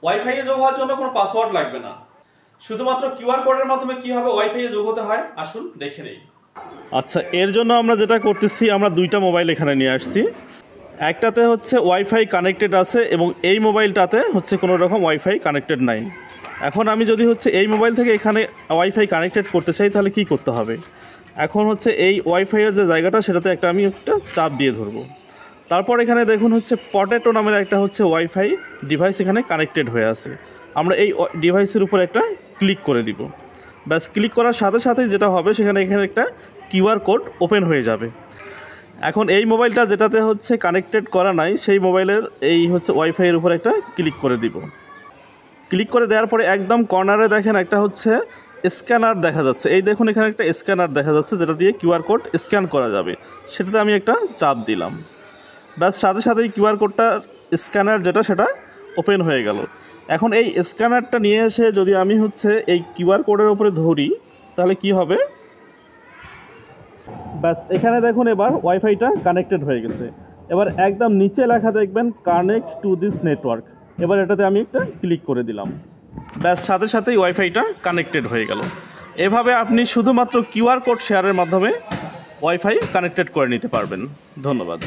Wifi এ যোগ হওয়ার জন্য কোনো পাসওয়ার্ড লাগবে না, শুধুমাত্র কিউআর কোডের মাধ্যমে কিভাবে ওয়াইফাই এ যোগ হতে হয় আসুন দেখে নেই। আচ্ছা, এর জন্য আমরা যেটা করতেছি, আমরা দুইটা মোবাইল এখানে নিয়ে আসছি। একটাতে হচ্ছে ওয়াইফাই কানেক্টেড আছে এবং এই মোবাইলটাতে হচ্ছে কোনো রকম ওয়াইফাই কানেক্টেড নাই। এখন আমি যদি হচ্ছে এই মোবাইল থেকে এখানে ওয়াইফাই কানেক্টেড করতে চাই তাহলে কি করতে হবে? এখন হচ্ছে এই ওয়াইফাইয়ের যে জায়গাটা সেটাতে আমি একটা চাপ দিয়ে ধরবো। তারপর এখানে দেখুন হচ্ছে পটেটো নামের একটা হচ্ছে ওয়াইফাই ডিভাইস এখানে কানেক্টেড হয়ে আছে। আমরা এই ডিভাইসের উপর একটা ক্লিক করে দিব। ব্যাস, ক্লিক করার সাথে সাথেই যেটা হবে এখানে একটা কিউআর কোড ওপেন হয়ে যাবে। এখন এই মোবাইলটা যেটাতে হচ্ছে কানেক্টেড করা নাই সেই মোবাইলের এই হচ্ছে ওয়াইফাইয়ের উপর একটা ক্লিক করে দিব। ক্লিক করে দেওয়ার পরে একদম কর্নারে দেখেন একটা হচ্ছে স্ক্যানার দেখা যাচ্ছে। এই দেখুন এখানে একটা স্ক্যানার দেখা যাচ্ছে যেটা দিয়ে কিউআর কোড স্ক্যান করা যাবে। সেটাতে আমি একটা চাপ দিলাম। ব্যাস, সাথে সাথেই কিউআর কোডটার স্ক্যানার সেটা ওপেন হয়ে গেল। এখন এই স্ক্যানারটা নিয়ে এসে যদি আমি হচ্ছে এই কিউআর কোডের উপরে ধরি তাহলে কি হবে? ব্যাস, এখানে দেখুন এবার ওয়াইফাইটা কানেক্টেড হয়ে গেছে। এবার একদম নিচে লেখা দেখবেন কানেক্ট টু দিস নেটওয়ার্ক। এবার এটাতে আমি একটা ক্লিক করে দিলাম। ব্যাস, সাথে সাথেই ওয়াইফাইটা কানেক্টেড হয়ে গেল। এভাবে আপনি শুধুমাত্র কিউআর কোড শেয়ারের মাধ্যমে ওয়াইফাই কানেক্টেড করে নিতে পারবেন। ধন্যবাদ।